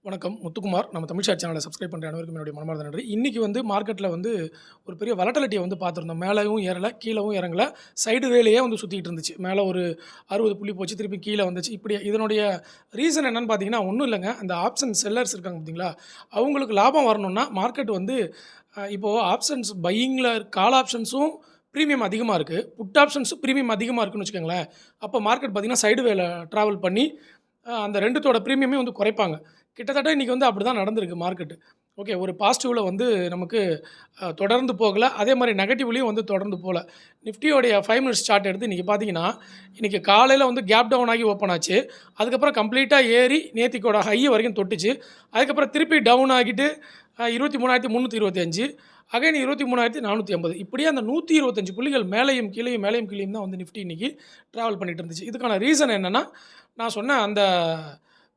வணக்கம். முத்துக்குமார். நம்ம தமிழ் ஷேர் சேனலை சப்ஸ்கிரைப் பண்ணுற அனைவருக்கும் என்னுடைய மனமார்ந்த நன்றி. இன்னைக்கு மார்க்கெட்டில ஒரு பெரிய வாலட்டிலிட்டிய பார்த்துருந்தோம். மேலயும் ஏறல, கீழவும் இறங்கல. சைடு வேலயே சுத்திட்டு இருந்துச்சு. மேல ஒரு 60 புள்ளி போச்சு, திருப்பி கீழ வந்துச்சு. இப்படி இதனுடைய ரீசன் என்னன்னு பார்த்தீங்கன்னா, ஒண்ணும் இல்லங்க. அந்த ஆப்ஷன் செல்லர்ஸ் இருக்காங்க பார்த்தீங்களா, அவங்களுக்கு லாபம் வரணும்னா மார்க்கெட் இப்போ ஆப்ஷன்ஸ் பையிங்ல கால் ஆப்ஷன்ஸும் பிரீமியம் அதிகமா இருக்கு. புட் ஆப்ஷன்ஸும் பிரீமியம் அதிகமா இருக்குன்னு வச்சுக்கோங்களேன். அப்போ மார்க்கெட் பார்த்தீங்கன்னா, சைடு வேல டிராவல் பண்ணி அந்த 2த்தோட பிரீமியமே குறைப்பாங்க. கிட்டத்தட்ட இன்னைக்கு அப்படிதான் நடந்திருக்கு மார்க்கெட். ஓகே. ஒரு பாசிட்டிவ்ல நமக்கு தொடர்ந்து போகல. அதே மாரி நெகட்டிவ்லயும் தொடர்ந்து போல. நிஃப்டியோடைய 5 மினிட்ஸ் சார்ட் எடுத்து இன்னைக்கு பார்த்தீங்கன்னா, இன்னைக்கு காலையில கேப் டவுன் ஆகி ஓப்பன் ஆச்சு. அதுக்கப்புறம் கம்ப்ளீட்டா ஏறி நேத்திக்கோட ஹை வரைக்கும் தொட்டுச்சு. அதுக்கப்புறம் திருப்பி டவுன் ஆகிட்டு 23,325 அகைன் 23,480 இப்படியே அந்த 125 புள்ளிகள் மேலேயும் கீழேயும் மேலேயும் கீழேயும் தான் நிஃப்டி இன்னைக்கு டிராவல் பண்ணிட்டு இருந்துச்சு. இதுக்கான ரீசன் என்னன்னா, நான் சொன்ன அந்த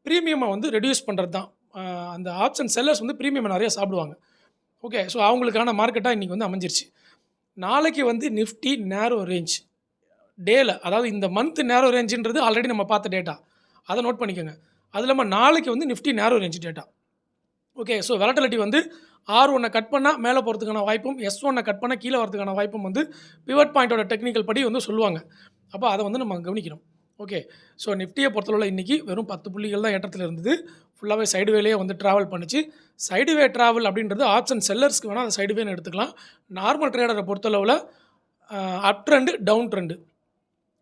பிரீமியம ரெடியூஸ் பண்றது தான். அந்த ஆப்ஷன் செல்லர்ஸ் பிரீமியம் நெறைய சாப்பிடுவாங்க. ஓகே. ஸோ அவங்களுக்கான மார்க்கெட்டா இன்னைக்கு அமைஞ்சிருச்சு. நாளைக்கு நிஃப்டி நேரோ ரேஞ்ச் டேல, அதாவது இந்த மந்த் நேரோ ரேஞ்சுன்றது ஆல்ரெடி நம்ம பார்த்த டேட்டா. அத நோட் பண்ணிக்கோங்க. அது இல்லாம நாளைக்கு நிஃப்டி நேரோ range data. Okay. So volatility R1 cut பண்ணா மேல போறதுக்கான வாய்ப்பும், S1 கட் பண்ணா கீழ வரதுக்கான வாய்ப்பும் பிவட் பாயிண்டோட டெக்னிக்கல் படி சொல்லுவாங்க. அப்ப அத நம்ம கவனிக்கணும். ஓகே. ஸோ நிஃப்டிய பொறுத்தளவுல இன்னைக்கு வெறும் 10 புள்ளிகள் தான் ஏற்றத்துல இருந்தது. ஃபுல்லாவே சைடு வேலயே டிராவல் பண்ணுச்சு. சைடு வே டிராவல் அப்படின்றது ஆப்ஷன் செல்லர்ஸ்க்கு வேணா அத சைடு வேன்னு எடுத்துக்கலாம். நார்மல் ட்ரேடர பொறுத்தளவுல அப் ட்ரெண்ட், டவுன் ட்ரெண்ட்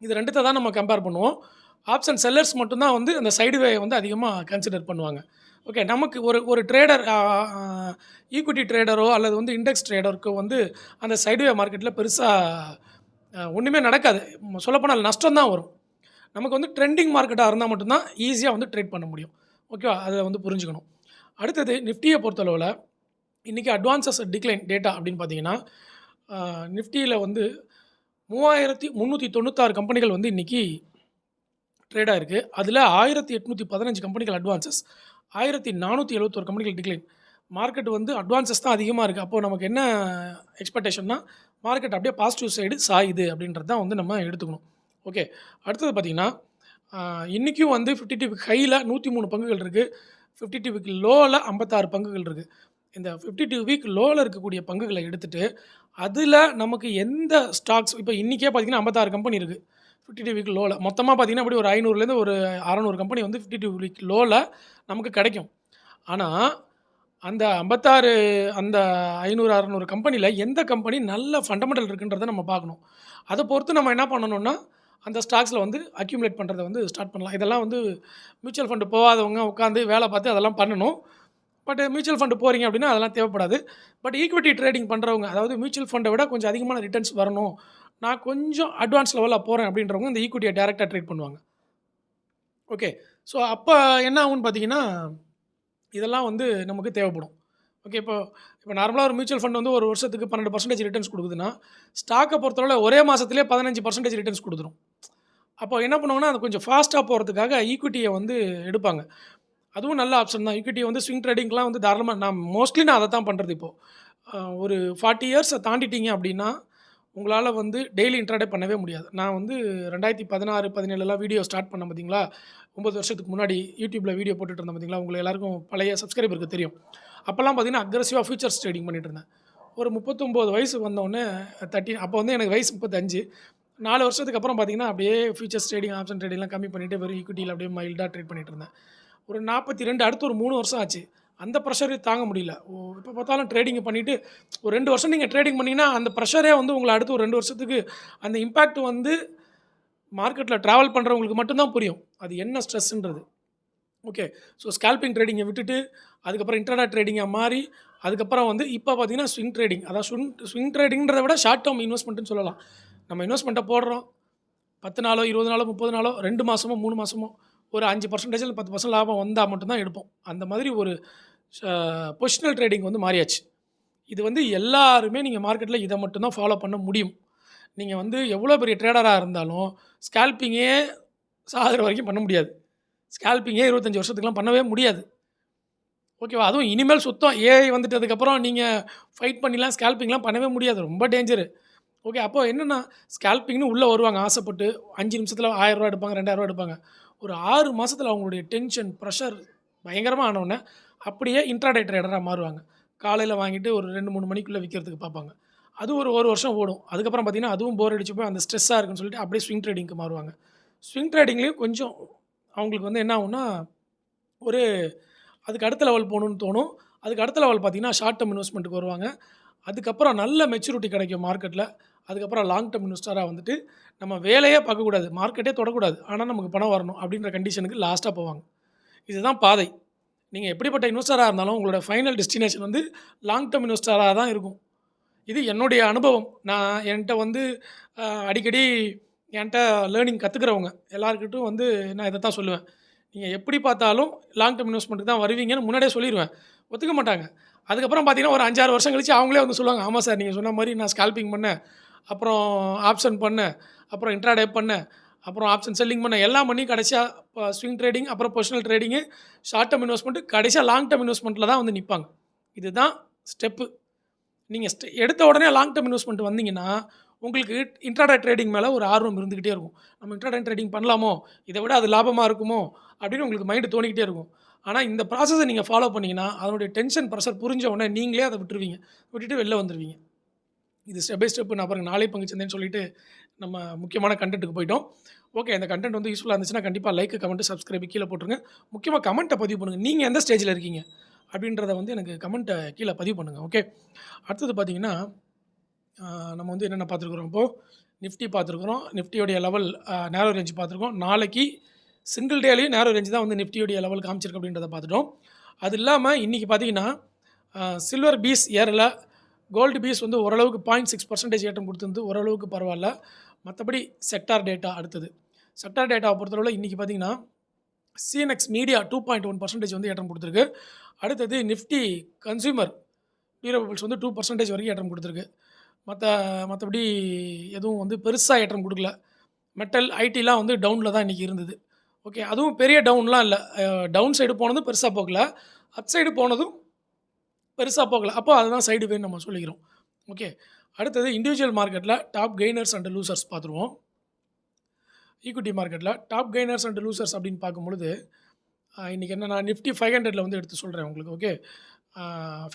இது 2த்த தான் நம்ம கம்பேர் பண்ணுவோம். ஆப்ஷன் செல்லர்ஸ் மட்டும் தான் அந்த சைடு வே அதிகமா கன்சிடர் பண்ணுவாங்க. ஓகே. நமக்கு ஒரு ஒரு ட்ரேடர் ஈக்விட்டி ட்ரேடரோ அல்லது இண்டெக்ஸ் ட்ரேடருக்கு அந்த சைடு வே மார்க்கெட்ல பெருசா ஒண்ணுமே நடக்காது. சொல்லப்போனா நஷ்டம் தான் வரும். நமக்கு ட்ரெண்டிங் மார்க்கெட்டா இருந்தா மட்டும் தான் ஈஸியா ட்ரேட் பண்ண முடியும். ஓகேவா? அத புரிஞ்சுக்கணும். அடுத்தது நிஃப்டிய பொறுத்தளவுல இன்னைக்கு அட்வான்ஸஸ் டிக்ளைன் டேட்டா அப்படின்னு பார்த்தீங்கன்னா, நிஃப்டியில 3,396 கம்பெனிகள் இன்னைக்கு ட்ரேட் ஆயிருக்கு. அதில 1,815 கம்பெனிகள் அட்வான்ஸஸ், 1,471 கம்பெனிகள் டிக்ளைன். மார்க்கெட் அட்வான்ஸஸ் தான் அதிகமா இருக்கு. அப்போ நமக்கு என்ன எக்ஸ்பெக்டேஷன்னா, மார்க்கெட் அப்படியே பாசிட்டிவ் சைடு சாயுது அப்படின்றது தான் நம்ம எடுத்துக்கணும். ஓகே. அடுத்தது பார்த்தீங்கன்னா, இன்னைக்கும் 52 வீக் ஹைல 103 பங்குகள் இருக்கு. 52 வீக் லோல 56 பங்குகள் இருக்கு. இந்த 52 வீக் லோல இருக்கக்கூடிய பங்குகள எடுத்துட்டு, அதில நமக்கு எந்த ஸ்டாக்ஸ் இப்போ இன்னைக்கே பார்த்தீங்கன்னா 56 கம்பெனி இருக்கு. 52 வீக் லோல. மொத்தமா பார்த்தீங்கன்னா, அப்படியே ஒரு 500லேருந்து ஒரு 600 கம்பெனி 52 வீக் லோல நமக்கு கிடைக்கும். ஆனா, அந்த 56 அந்த 500, 600 கம்பெனில எந்த கம்பெனி நல்ல ஃபண்டமெண்டல் இருக்குன்றத நம்ம பார்க்கணும். அத பொறுத்து நம்ம என்ன பண்ணணும்னா, அந்த ஸ்டாக்ஸ்ல அக்யூமுலேட் பண்றத ஸ்டார்ட் பண்ணலாம். இதெல்லாம் மியூச்சுவல் ஃபண்ட் போகாதவங்க உட்காந்து வேல பார்த்து அதெல்லாம் பண்ணணும். பட் மியூச்சுவல் ஃபண்ட் போறீங்க அப்படின்னா அதெல்லாம் தேவைப்படாது. பட் ஈக்விட்டி ட்ரேடிங் பண்றவங்க, அதாவது மியூச்சுவல் ஃபண்ட விட கொஞ்சம் அதிகமான ரிட்டர்ன்ஸ் வரணும். நான் கொஞ்சம் அட்வான்ஸ் லெவல்ல போறேன் அப்படின்றவங்க இந்த ஈக்விட்டிய டைரக்ட்டா ட்ரேட் பண்ணுவாங்க. ஓகே. ஸோ அப்ப என்ன ஆகும்னு பார்த்தீங்கன்னா, இதெல்லாம் நமக்கு தேவைப்படும். ஓகே. இப்போ இப்போ நார்மலா ஒரு மியூச்சுவல் ஃபண்ட் ஒரு வருஷத்துக்கு 12% ரிட்டர்ன்ஸ் குடுக்குதுன்னா, ஸ்டாக்க பொறுத்தவரை ஒரே மாசத்திலேயே 15% ரிட்டர்ன்ஸ் குடுத்துரும். அப்போ என்ன பண்ணுவாங்கன்னா, அது கொஞ்சம் ஃபாஸ்ட்டா போறதுக்காக ஈக்விட்டிய எடுப்பாங்க. அதுவும் நல்ல ஆப்ஷன் தான். ஈக்விட்டி ஸ்விங் ட்ரேடிங்லாம் தாராளமா நான் அத தான் பண்றது இப்போ. ஒரு 40 இயர்ஸ தாண்டிட்டீங்க அப்படின்னா, உங்களால டெய்லி இன்ட்ராடே பண்ணவே முடியாது. நான் 2016, 17லாம் வீடியோ ஸ்டார்ட் பண்ணேன் பார்த்தீங்களா? 9 வருஷத்துக்கு முன்னாடி YouTubeல வீடியோ போட்டுட்டு இருந்தேன் பார்த்தீங்களா? உங்க எல்லாருக்கும் பழைய சப்ஸ்கிரைபருக்கு தெரியும். அப்பலாம் பார்த்தீங்கன்னா, அக்ரெசிவா ஃபியூச்சர்ஸ் ட்ரேடிங் பண்ணிட்டு இருந்தேன். ஒரு 39 வயசு வந்தோனே அப்போ எனக்கு வயசு 35. 4 வருஷத்துக்கு அப்புறம் பார்த்தீங்கன்னா, அப்படியே ஃபியூச்சர்ஸ் ட்ரேடிங், ஆப்ஷன் ட்ரேடிங்லாம் கம்மி பண்ணிட்டு வெறும் ஈக்விட்டில அப்படியே மைல்டா ட்ரேட் பண்ணிட்டு இருந்தேன். ஒரு 42 அடுத்து ஒரு 3 வருஷம் ஆச்சு. அந்த பிரஷர் தாங்க முடியல. எப்ப பார்த்தாலும் ட்ரேடிங் பண்ணிட்டு ஒரு 2 வருஷம் நீங்க ட்ரேடிங் பண்ணீங்கன்னா, அந்த பிரஷரே உங்கள அடுத்து ஒரு 2 வருஷத்துக்கு அந்த இம்பாக்ட் மார்க்கெட்ல டிராவல் பண்றவங்களுக்கு மட்டும் தான் புரியும். அது என்ன ஸ்ட்ரெஸ்ன்றது. ஓகே. ஸோ ஸ்கால்பிங் ட்ரேடிங்கை விட்டுட்டு, அதுக்கப்புறம் இன்ட்ராடே ட்ரேடிங்கா மாறி, அதுக்கப்புறம் இப்போ பார்த்தீங்கன்னா ஸ்விங் ட்ரேடிங். அதான் ஸ்விங் ட்ரேடிங்கிறத விட ஷார்ட் டெர்ம் இன்வெஸ்ட்மெண்ட்னு சொல்லலாம். நம்ம இன்வெஸ்ட்மெண்ட்ட போடுறோம். 10 நாளோ, 20 நாளோ, 30 நாளோ, 2 மாசமோ, 3 மாசமோ ஒரு 5% இல்ல 10% லாபம் வந்தா மட்டும் தான் எடுப்போம். அந்த மாதிரி ஒரு பொசிஷனல் ட்ரேடிங் மாறியாச்சு. இது எல்லாருமே நீங்க மார்க்கெட்ல இத மட்டும் தான் ஃபாலோ பண்ண முடியும். நீங்க எவ்வளோ பெரிய ட்ரேடரா இருந்தாலும், ஸ்கால்பிங்கே சாகுற வரைக்கும் பண்ண முடியாது. ஸ்கால்பிங்கே 25 வருஷத்துக்குலாம் பண்ணவே முடியாது. ஓகேவா? அதுவும் இனிமேல் சுத்தம் ஏஐ வந்துட்டதுக்கப்புறம் நீங்க ஃபைட் பண்ணிலாம் ஸ்கால்பிங்லாம் பண்ணவே முடியாது. ரொம்ப டேஞ்சரு. ஓகே. அப்போ என்னன்னா, ஸ்கால்பிங்ன்னு உள்ள வருவாங்க ஆசைப்பட்டு. 5 நிமிஷத்துல ரூ. 1000 எடுப்பாங்க, ரூ. 2000 எடுப்பாங்க. ஒரு 6 மாசத்துல அவங்களுடைய டென்ஷன், பிரஷர் பயங்கரமா ஆனவுடனே அப்படியே இன்ட்ராடே ட்ரேடரா மாறுவாங்க. காலையில வாங்கிட்டு ஒரு 2, 3 மணிக்குள்ள விக்கிறதுக்கு பார்ப்பாங்க. அது ஒரு வருஷம் ஓடும். அதுக்கப்புறம் பார்த்தீங்கன்னா, அதுவும் போர் அடிச்சு போய் அந்த ஸ்ட்ரெஸ்ஸா இருக்குன்னு சொல்லிட்டு அப்படியே ஸ்விங் ட்ரேடிங்க்கு மாறுவாங்க. ஸ்விங் ட்ரேடிங்லயும் கொஞ்சம் அவங்களுக்கு வந்து என்ன ஆகும்னா, ஒரு அதுக்கு அடுத்த லெவல் போணும்னு தோணும். அதுக்கு அடுத்த லெவல் பார்த்தீங்கன்னா, ஷார்ட் டெர்ம் இன்வெஸ்ட்மென்ட்க்கு வருவாங்க. அதுக்கப்புறம் நல்ல மெச்சூரிட்டி கிடைக்கும் மார்க்கெட்ல. அதுக்கப்புறம் லாங் டெர்ம் இன்வெஸ்டரா வந்துட்டு, நம்ம வேலையே பார்க்கக்கூடாது, மார்க்கெட்டே தொடக்கூடாது. ஆனா நமக்கு பணம் வரணும் அப்படின்ற கண்டிஷனுக்கு லாஸ்ட்டா போவாங்க. இதுதான் பாதை. நீங்க எப்படிப்பட்ட இன்வெஸ்டரா இருந்தாலும், உங்களோட ஃபைனல் டெஸ்டினேஷன் வந்து லாங் டெர்ம் இன்வெஸ்டரா தான் இருக்கும். இது என்னுடைய அனுபவம். நான் என்ட்ட வந்து அடிக்கடி என்ட்ட லேர்னிங் கத்துக்கிறவங்க எல்லார்கிட்டயும் வந்து நான் இத தான் சொல்லுவேன். நீங்க எப்படி பார்த்தாலும் லாங் டெர்ம் இன்வெஸ்ட்மென்ட்க்கு தான் வருவீங்கன்னு முன்னாடியே சொல்லிருவேன். ஒத்துக்க மாட்டாங்க. அதுக்கப்புறம் பார்த்தீங்கன்னா, ஒரு 5, 6 வருஷம் கழிச்சு அவங்களே வந்து சொல்லுவாங்க, "ஆமா சார், நீங்க சொன்ன மாரி நான் ஸ்கால்பிங் பண்ணேன். அப்புறம் ஆப்ஷன் பண்ணேன். அப்புறம் இன்ட்ராடே பண்ணேன். அப்புறம் ஆப்ஷன் செல்லிங் பண்ணேன். எல்லாம் பண்ணி கடைசியா ஸ்விங் ட்ரேடிங், அப்புறம் positional trading, short term investment, கடைசியா லாங் டெர்ம் இன்வெஸ்ட்மென்ட்ல தான் வந்து நிப்பாங்க." இதுதான் ஸ்டெப்பு. நீங்க எடுத்த உடனே லாங் டெர்ம் இன்வெஸ்ட்மென்ட் வந்தீங்கன்னா, உங்களுக்கு இன்ட்ராடே ட்ரேடிங் மேல ஒரு ஆர்வம் இருந்துகிட்டே இருக்கும். நம்ம இன்ட்ராடே ட்ரேடிங் பண்ணலாமோ? இத விட அது லாபமா இருக்குமோ? அப்படின்னு உங்களுக்கு மைண்ட் தோணிக்கிட்டே இருக்கும். ஆனா, இந்த ப்ராசஸ நீங்க ஃபாலோ பண்ணீங்கன்னா, அதனுடைய டென்ஷன், பிரஷர் புரிஞ்ச உடனே நீங்களே அத விட்டுருவீங்க. விட்டுட்டு வெளில வந்துருவீங்க. இது ஸ்டெப் பை ஸ்டெப் நான் பாருங்க நாளை பங்கு சந்தைன்னு சொல்லிட்டு நம்ம முக்கியமான கன்டென்ட்க்கு போயிட்டோம். ஓகே, இந்த கன்டென்ட் வந்து யூஸ்ஃபுல்லா இருந்துச்சுன்னா கண்டிப்பா லைக், கமெண்ட், சப்ஸ்கிரைப் கீழ போட்டுருங்க. முக்கியமா கமெண்ட்ட பதிவு பண்ணுங்க. நீங்க எந்த ஸ்டேஜ்ல இருக்கீங்க? அப்படின்றத வந்து எனக்கு கமெண்ட்ட கீழ பதிவு பண்ணுங்க. ஓகே. அடுத்தது பார்த்தீங்கன்னா, நம்ம வந்து என்னென்ன பார்த்துருக்குறோம் இப்போ, நிஃப்டி பார்த்துருக்குறோம். நிஃப்டியோடைய லெவல் நேரோ ரேஞ்ச் பார்த்துருக்கோம். நாளைக்கு சிங்கிள் டேலயும் நேரோ ரேஞ்ச் தான் வந்து நிஃப்டியோடைய லெவல் காமிச்சிருக்கு அப்படின்றத பார்த்துட்டோம். அது இல்லாம இன்னைக்கு பார்த்தீங்கன்னா, சில்வர் பீஸ் ஏறல. கோல்டு பீஸ் வந்து ஓரளவுக்கு 0.6% ஏற்றம் குடுத்திருந்து ஓரளவுக்கு பரவால்ல. மத்தபடி செக்டார் டேட்டா அடுத்தது. செக்டார் டேட்டாவ பொறுத்தளவுல இன்னைக்கு பார்த்தீங்கன்னா, சிஎன்எக்ஸ் மீடியா 2.1% வந்து ஏற்றம் குடுத்திருக்கு. அடுத்தது நிஃப்டி கன்சியூமர் டியூரபிள்ஸ் வந்து 2% வரைக்கும் ஏற்றம் குடுத்திருக்கு. மத்தபடி எதுவும் வந்து பெருசா ஏற்றம் குடுக்கல. மெட்டல், ஐடிலாம் வந்து டவுன்ல தான் இன்னைக்கு இருந்தது. ஓகே. அதுவும் பெரிய டவுன்லாம் இல்ல. டவுன் சைடு போனதும் பெருசா போகல. அப் சைடு போனதும் பெருசா போகல. அப்போ அதுதான் சைடு வேன்னு நம்ம சொல்லிக்கிறோம். ஓகே. அடுத்தது இண்டிவிஜுவல் மார்க்கெட்ல டாப் கெய்னர்ஸ் அண்ட் லூசர்ஸ் பார்த்துருவோம். ஈக்விட்டி மார்க்கெட்ல டாப் கெய்னர்ஸ் அண்ட் லூசர்ஸ் அப்படின்னு பார்க்கும்பொழுது, இன்னைக்கு என்ன நான் நிஃப்டி 500ல வந்து எடுத்து சொல்றேன் உங்களுக்கு. ஓகே.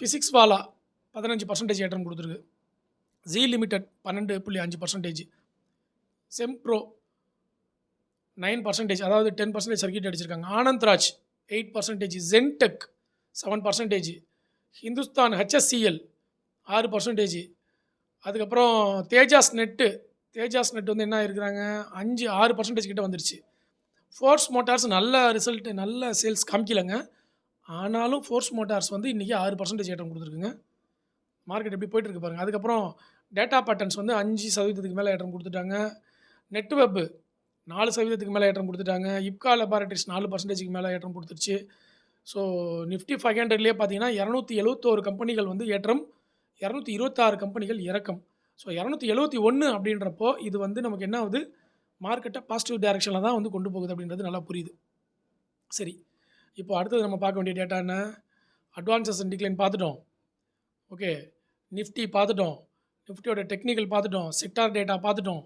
பிசிக்ஸ் வாலா 15% ஏற்றம் குடுத்திருக்கு. ஜீ லிமிடெட் 12.5%. செம்ப்ரோ 9%, அதாவது 10% சர்க்யூட் அடிச்சிருக்காங்க. ஆனந்த் ராஜ் 8%, ஜென்டெக் 7%, ஹிந்துஸ்தான் ஹெச்எஸ்சிஎல் 6%, அதுக்கப்புறம் தேஜாஸ் நெட் வந்து என்ன ஆயிருக்கிறாங்க 6% கிட்ட வந்துருச்சு. ஃபோர்ஸ் மோட்டார்ஸ் நல்ல ரிசல்ட், நல்ல சேல்ஸ் காமிக்கலங்க. ஆனாலும் ஃபோர்ஸ் மோட்டார்ஸ் வந்து இன்னைக்கு 6% ஏற்றம் குடுத்துருக்குங்க. மார்க்கெட் எப்படி போயிட்டு இருக்கு பாருங்க. அதுக்கப்புறம் டேட்டா பேட்டர்ன்ஸ் வந்து 5% மேல ஏற்றம் குடுத்துட்டாங்க. நெட்வெப் 4% மேல ஏற்றம் குடுத்துட்டாங்க. இப்கா லேபாரட்டரீஸ் 4%க்கு மேல ஏற்றம் குடுத்துருச்சு. ஸோ நிஃப்டி 500லயே பார்த்தீங்கன்னா 271 கம்பெனிகள் வந்து ஏற்றம், 226 கம்பெனிகள் இறக்கம். ஸோ 271 அப்படின்றப்போ இது வந்து நமக்கு என்ன ஆகுது, மார்க்கெட்ட பாசிட்டிவ் டைரக்ஷன்ல தான் வந்து கொண்டு போகுது அப்படின்றது நல்லா புரியுது. சரி. இப்போ அடுத்தது நம்ம பார்க்க வேண்டிய டேட்டா என்ன? அட்வான்சஸ் அண்ட் டிக்ளைன் பார்த்துட்டோம். ஓகே. நிஃப்டி பார்த்துட்டோம். நிஃப்டியோட டெக்னிக்கல் பார்த்துட்டோம். செக்டார் டேட்டா பார்த்துட்டோம்.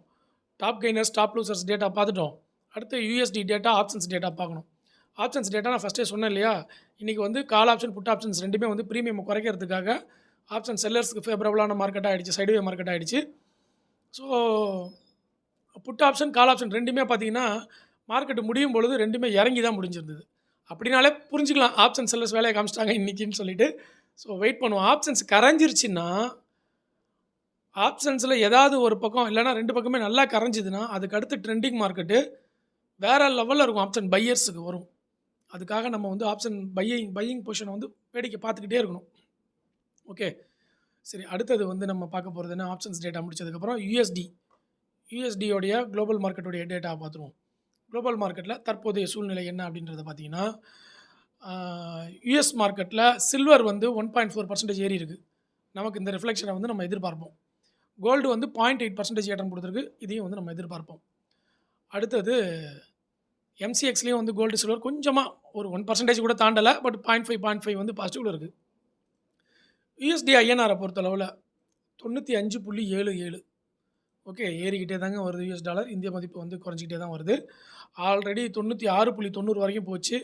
Top gainers, top losers data பார்த்துட்டோம். அடுத்து யுஎஸ்டி டேட்டா, ஆப்ஷன்ஸ் டேட்டா பார்க்கணும். ஆப்ஷன்ஸ் டேட்டா நான் ஃபஸ்ட்டே சொன்னேன் இல்லையா? இன்றைக்கி வந்து கால் ஆப்ஷன், புட் ஆப்ஷன்ஸ் ரெண்டுமே வந்து ப்ரீமியம் குறைக்கிறதுக்காக ஆப்ஷன் செல்லர்ஸ்க்கு ஃபேவரபுளான மார்க்கெட் ஆகிடுச்சு, சைடுவே மார்க்கெட் ஆகிடுச்சு. So put option, call option ரெண்டுமே பார்த்தீங்கன்னா மார்க்கெட் முடியும் பொழுது ரெண்டுமே இறங்கி தான் முடிஞ்சிருந்தது. அப்படினாலே புரிஞ்சுக்கலாம் ஆப்ஷன் செல்லர்ஸ் வேலையை காமிச்சிட்டாங்க இன்றைக்கின்னு சொல்லிட்டு. ஸோ வெயிட் பண்ணுவோம். ஆப்ஷன்ஸ் கரைஞ்சிருச்சுன்னா, ஆப்ஷன்ஸில் ஏதாவது ஒரு பக்கம் இல்லைனா 2 பக்கமே நல்லா கரைஞ்சிதுன்னா, அதுக்கு அடுத்து ட்ரெண்டிங் மார்க்கெட்டு வேறு லெவலில் இருக்கும். ஆப்ஷன் பையர்ஸுக்கு வரும். அதுக்காக நம்ம வந்து ஆப்ஷன் பையிங் பொசிஷனை வந்து வேடிக்கை பார்த்துக்கிட்டே இருக்கணும். ஓகே. சரி, அடுத்தது வந்து நம்ம பார்க்க போகிறது என்ன, ஆப்ஷன்ஸ் டேட்டா முடிச்சதுக்கப்புறம் யுஎஸ்டியோடைய குளோபல் மார்க்கெட்டுடைய டேட்டா பார்த்துருவோம். குளோபல் மார்க்கெட்டில் தற்போதைய சூழ்நிலை என்ன அப்படின்றத பார்த்தீங்கன்னா, யுஎஸ் மார்க்கெட்டில் சில்வர் வந்து 1.4% ஏறி இருக்குது. நமக்கு இந்த ரிஃப்ளெக்ஷனை வந்து நம்ம எதிர்பார்ப்போம். கோல்டு வந்து 0.8% ஏற்றம் கொடுத்துருக்கு. இதையும் வந்து நம்ம எதிர்பார்ப்போம். அடுத்தது எம்சிஎக்ஸ்லேயும் வந்து கோல்டு சில்வர் கொஞ்சமாக ஒரு 1% கூட தாண்டலை. பட் 0.5 வந்து பாசிட்டிவில் இருக்குது. யுஎஸ்டி ஐஎன்ஆரை பொறுத்தளவில் 95.77. ஓகே, ஏறிக்கிட்டே தாங்க வருது யூஎஸ் டாலர். இந்திய மதிப்பு வந்து குறைஞ்சிக்கிட்டே தான் வருது. ஆல்ரெடி 96.90 வரைக்கும் போச்சு.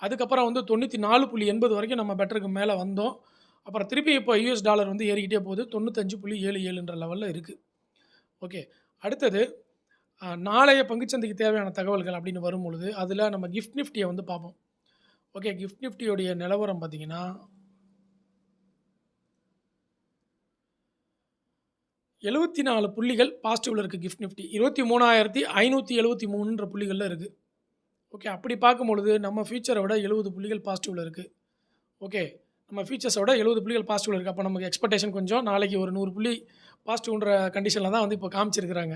அதுக்கப்புறம் வந்து 94.80 வரைக்கும் நம்ம பெட்டருக்கு மேலே வந்தோம். அப்புறம் திருப்பி இப்போ யுஎஸ் டாலர் வந்து ஏறிக்கிட்டே போகுது. 95.77ன்ற லெவலில் இருக்குது. ஓகே. அடுத்தது நாளைய பங்குச்சந்தைக்கு தேவையான தகவல்கள் அப்படின்னு வரும்பொழுது, அதில நம்ம கிஃப்ட் நிஃப்டியை வந்து பார்ப்போம். ஓகே. கிஃப்ட் நிஃப்டியோடைய நிலவரம் பார்த்தீங்கன்னா 74 புள்ளிகள் பாசிட்டிவ்ல இருக்குது கிஃப்ட் நிஃப்டி. 23,573ன்ற புள்ளிகள்ல இருக்குது. ஓகே. அப்படி பார்க்கும்பொழுது நம்ம ஃபியூச்சரை விட 70 புள்ளிகள் பாசிட்டிவ்ல இருக்குது. ஓகே. நம்ம ஃபியூச்சர்ஸை விட 70 புள்ளிகள் பாசிட்டிவ்ல இருக்குது. அப்போ நமக்கு எக்ஸ்பெக்டேஷன் கொஞ்சம் நாளைக்கு ஒரு 100 புள்ளி பாசிட்டிவ்ன்ற கண்டிஷனில் தான் வந்து இப்போ காமிச்சிருக்கிறாங்க.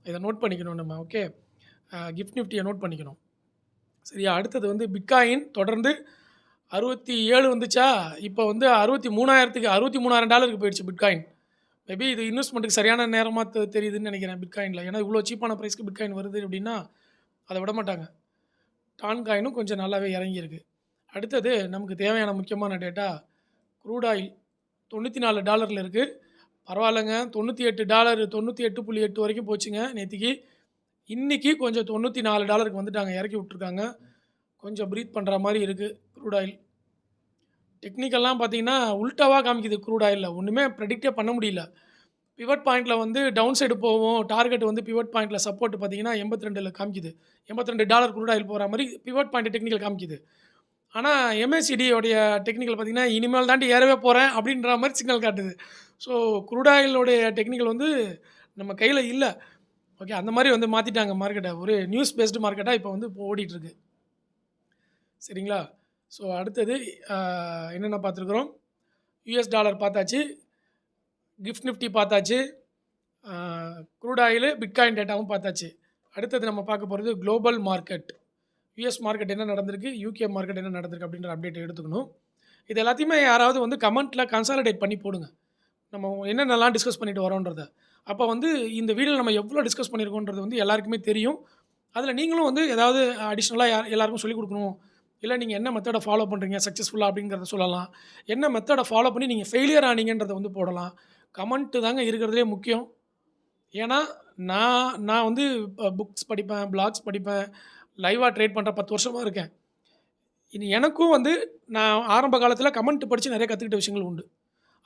இதை நோட் பண்ணிக்கணும் நம்ம. ஓகே. கிஃப்ட் நிஃப்டியை நோட் பண்ணிக்கணும். சரியா? அடுத்தது வந்து பிட்காயின் தொடர்ந்து 67 வந்துச்சா, இப்போ வந்து 63,000க்கு $63,000 போயிடுச்சு பிட்காயின். மேபி இது இன்வெஸ்ட்மெண்ட்டுக்கு சரியான நேரமாக தெரியுதுன்னு நினைக்கிறேன் பிட்காயினில். ஏன்னா இவ்வளோ சீப்பான ப்ரைஸ்க்கு பிட்காயின் வருது அப்படின்னா அதை விட மாட்டாங்க. டான் காயினும் கொஞ்சம் நல்லாவே இறங்கியிருக்கு. அடுத்தது நமக்கு தேவையான முக்கியமான டேட்டா க்ரூட் ஆயில் $94 இருக்குது. பரவாயில்லைங்க. $98 98.8 வரைக்கும் போச்சுங்க நேற்றுக்கு. இன்றைக்கி கொஞ்சம் $94 வந்துட்டாங்க, இறக்கி விட்ருக்காங்க. கொஞ்சம் ப்ரீத் பண்ணுற மாதிரி இருக்குது க்ரூட் ஆயில். டெக்னிக்கல்லாம் பார்த்தீங்கன்னா உல்ட்டாவாக காமிக்குது க்ரூட் ஆயிலில். ஒன்றுமே ப்ரெடிக்டே பண்ண முடியல. பிவட் பாயிண்ட்டில் வந்து டவுன் சைடு போவோம். டார்கெட் வந்து பிவட் பாயிண்ட்டில் சப்போர்ட் பார்த்தீங்கன்னா 82ல் காமிக்குது. $82 க்ரூட் ஆயில் போகிற மாதிரி பிவட் பாயிண்ட் டெக்னிக்கல் காமிக்குது. ஆனால் எம்ஏசிடியோடைய டெக்னிக்கல் பார்த்தீங்கன்னா இனிமேல் தாண்டி ஏறவே போகிறேன் அப்படின்ற மாதிரி சிக்னல் காட்டுது. ஸோ க்ரூட் ஆயிலோடைய டெக்னிக்கல் வந்து நம்ம கையில் இல்லை. ஓகே. அந்த மாதிரி வந்து மாற்றிட்டாங்க மார்க்கெட்டை. ஒரு நியூஸ் பேஸ்டு மார்க்கெட்டாக இப்போ வந்து ஓடிட்டுருக்கு. சரிங்களா? ஸோ அடுத்தது என்னென்ன பார்த்துருக்குறோம், யுஎஸ் டாலர் பார்த்தாச்சு, கிஃப்ட் நிஃப்டி பார்த்தாச்சு, க்ரூட் ஆயிலு, பிட்காயின் டேட்டாவும் பார்த்தாச்சு. அடுத்தது நம்ம பார்க்க போகிறது குளோபல் மார்க்கெட். யுஎஸ் மார்க்கெட் என்ன நடந்திருக்கு, யூகே மார்க்கெட் என்ன நடந்திருக்கு அப்படின்ற அப்டேட் எடுத்துக்கணும். இது எல்லாத்தையுமே யாராவது வந்து கமெண்ட்டில் கன்சாலிடேட் பண்ணி போடுங்க, நம்ம என்னென்னலாம் டிஸ்கஸ் பண்ணிட்டு வரோன்றத. அப்போ வந்து இந்த வீடியோவில் நம்ம எவ்வளோ டிஸ்கஸ் பண்ணியிருக்கோன்றது வந்து எல்லாருக்குமே தெரியும். அதில் நீங்களும் வந்து ஏதாவது அடிஷ்னலாக எல்லாருக்கும் சொல்லிக் கொடுக்கணும், இல்லை நீங்கள் என்ன மெத்தடை ஃபாலோ பண்ணுறீங்க சக்ஸஸ்ஃபுல்லாக அப்படிங்கிறத சொல்லலாம். என்ன மெத்தடை ஃபாலோ பண்ணி நீங்கள் ஃபெயிலியர் ஆனீங்கன்றதை வந்து போடலாம். கமெண்ட்டு தாங்க இருக்கிறதுலே முக்கியம். ஏன்னா நான் வந்து புக்ஸ் படிப்பேன், பிளாக்ஸ் படிப்பேன், லைவாக ட்ரேட் பண்ணுற 10 வருஷமாக இருக்கேன். இது எனக்கும் வந்து நான் ஆரம்ப காலத்தில் கமெண்ட் படித்து நிறைய கற்றுக்கிட்ட விஷயங்கள் உண்டு.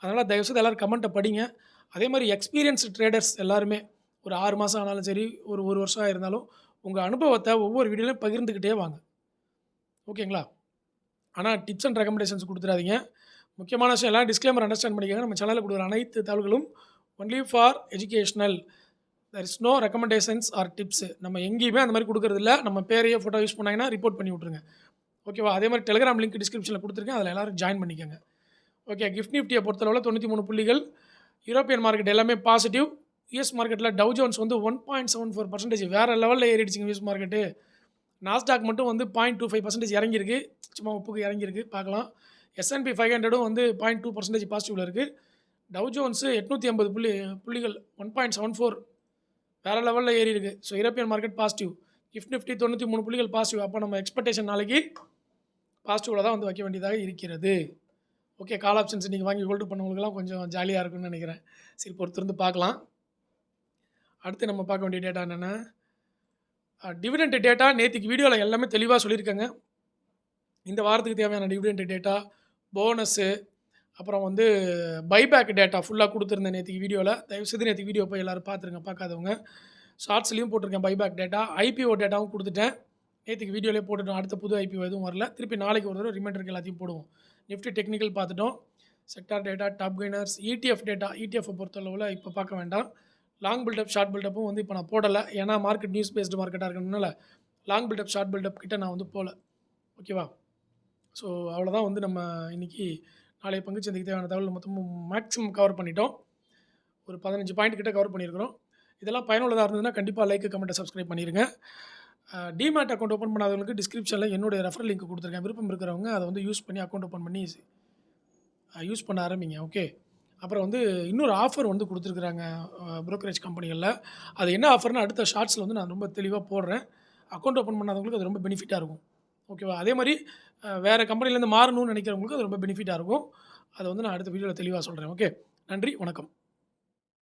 அதனால் தயவுசெய்து எல்லோரும் கமெண்ட்டை படிங்க. அதே மாதிரி எக்ஸ்பீரியன்ஸ்டு ட்ரேடர்ஸ் எல்லாருமே ஒரு 6 மாதம் ஆனாலும் சரி, ஒரு வருஷம் இருந்தாலும் உங்கள் அனுபவத்தை ஒவ்வொரு வீடியோலையும் பகிர்ந்துக்கிட்டே வாங்க. ஓகேங்களா? ஆனால் டிப்ஸ் அண்ட் ரெக்கமெண்டேஷன்ஸ் கொடுத்துடாதீங்க. முக்கியமான விஷயம் எல்லாம் டிஸ்க்ளைமர் அண்டர்ஸ்டாண்ட் பண்ணிக்கோங்க. நம்ம சேனலில் கொடுக்குற அனைத்து தகவல்களும் only for educational. There is no recommendations or tips. நம்ம எங்கேயுமே அந்த மாதிரி கொடுக்குறதில்ல. நம்ம பேரையே ஃபோட்டோ யூஸ் பண்ணாங்கன்னா ரிப்போர்ட் பண்ணி விட்ருங்க. ஓகேவா? அதே மாதிரி டெலிகிராம் லிங்க் டிஸ்கிரிப்ஷனில் கொடுத்துருக்கேன், அதில் எல்லோரும் ஜாயின் பண்ணிக்கோங்க. ஓகே. கிஃப்ட் நிஃப்டியை பொறுத்தளவில் 93 புள்ளிகள். யூரோப்பியன் மார்க்கெட் எல்லாமே பாசிட்டிவ். யூஎஸ் மார்க்கெட்டில் டவ் ஜோன்ஸ் வந்து 1.74% வேறு லெவலில் ஏறிடுச்சிங்க யூஎஸ் மார்க்கெட்டு. நாஸ்டாக் மட்டும் வந்து 0.25% இறங்கியிருக்கு, சும்மா உப்புக்கு இறங்கியிருக்கு, பார்க்கலாம். S&P 500ம் வந்து 0.2% பாசிட்டிவில் இருக்குது. டவ் ஜோன்ஸு 850 புள்ளிகள் 1.74 வேறு லெவலில் ஏறி இருக்குது. So European market positive. Gift Nifty 93 புள்ளிகள் பாசிட்டிவ். அப்போ நம்ம எக்ஸ்பெக்டேஷன் நாளைக்கு பாசிட்டிவில் தான் வந்து வைக்க வேண்டியதாக இருக்கிறது. ஓகே. கால் ஆப்ஷன்ஸ் நீங்கள் வாங்கி ஹோல்டு பண்ணவங்களுக்குலாம் கொஞ்சம் ஜாலியாக இருக்குன்னு நினைக்கிறேன். சரி, பொறுத்திருந்து பார்க்கலாம். அடுத்து நம்ம பார்க்க வேண்டிய டேட்டா என்னென்னா டிவிடெண்ட் டேட்டா. நேற்றுக்கு வீடியோவில் எல்லாமே தெளிவாக சொல்லியிருக்கேங்க. இந்த வாரத்துக்கு தேவையான டிவிடெண்ட் டேட்டா, போனஸு, அப்புறம் வந்து பைபேக் டேட்டா ஃபுல்லாக கொடுத்துருந்தேன் நேற்றுக்கு வீடியோவில். தயவுசெய்து நேற்றுக்கு வீடியோ போய் எல்லோரும் பார்த்துருங்க, பார்க்காதவங்க. ஷார்ட்ஸ்லேயும் போட்டிருக்கேன் பைபேக் டேட்டா. ஐபிஓ டேட்டாவும் கொடுத்துட்டேன். நேற்றுக்கு வீடியோலேயே போட்டுட்டோம். அடுத்த புது ஐபிஓ எதுவும் வரல. திருப்பி நாளைக்கு ஒரு தடவை ரிமைண்டருக்கு எல்லாத்தையும் போடுவோம். நிஃப்டி டெக்னிக்கல் பார்த்துட்டோம். Sector data, top gainers, ETF data. இடிஎஃப்பை பொறுத்தளவில் இப்போ பார்க்க வேண்டாம். லாங் பில்டப், ஷார்ட் பில்டப்பும் வந்து இப்போ நான் போடலை. ஏன்னா மார்க்கெட் நியூஸ் பேஸ்டு மார்க்கெட்டாக இருக்கணும்னால லாங் பில்டப், ஷார்ட் பில்டப் கிட்ட நான் வந்து போகல. ஓகேவா? ஸோ அவ்வளோதான் வந்து நம்ம இன்றைக்கி நாளைய பங்குச்சந்தைக்கு தேவையான தகவல் மொத்தமும் மேக்ஸிமம் கவர் பண்ணிட்டோம். ஒரு 15 பாயிண்ட் கிட்ட கவர் பண்ணியிருக்கிறோம். இதெல்லாம் பயனுள்ளதாக இருந்ததுன்னா கண்டிப்பாக லைக், கமெண்ட்டை சப்ஸ்கிரைப் பண்ணிடுங்க. டிமேட் அக்கௌண்ட் ஓப்பன் பண்ணாதவங்களுக்கு டிஸ்கிரிப்ஷனில் என்னுடைய ரெஃபரல் லிங்க் கொடுத்துருக்கேன். விருப்பம் இருக்கிறவங்க அதை வந்து யூஸ் பண்ணி அக்கௌண்ட் ஓப்பன் பண்ணி யூஸ் பண்ண ஆரம்பிங்க. ஓகே. அப்புறம் வந்து இன்னொரு ஆஃபர் வந்து கொடுத்துருக்குறாங்க ப்ரோக்கரேஜ் கம்பெனிகளில். அது என்ன ஆஃபர்னு அடுத்த ஷார்ட்ஸில் வந்து நான் ரொம்ப தெளிவாக போடுறேன். அக்கௌண்ட் ஓப்பன் பண்ணாதவங்களுக்கு அது ரொம்ப பெனிஃபிட்டாக இருக்கும். ஓகேவா? அதே மாதிரி வேறு கம்பெனிலேருந்து மாறணும்னு நினைக்கிறவங்களுக்கு அது ரொம்ப பெனிஃபிட்டாக இருக்கும். அதை வந்து நான் அடுத்த வீடியோவில் தெளிவாக சொல்கிறேன். ஓகே. நன்றி, வணக்கம்.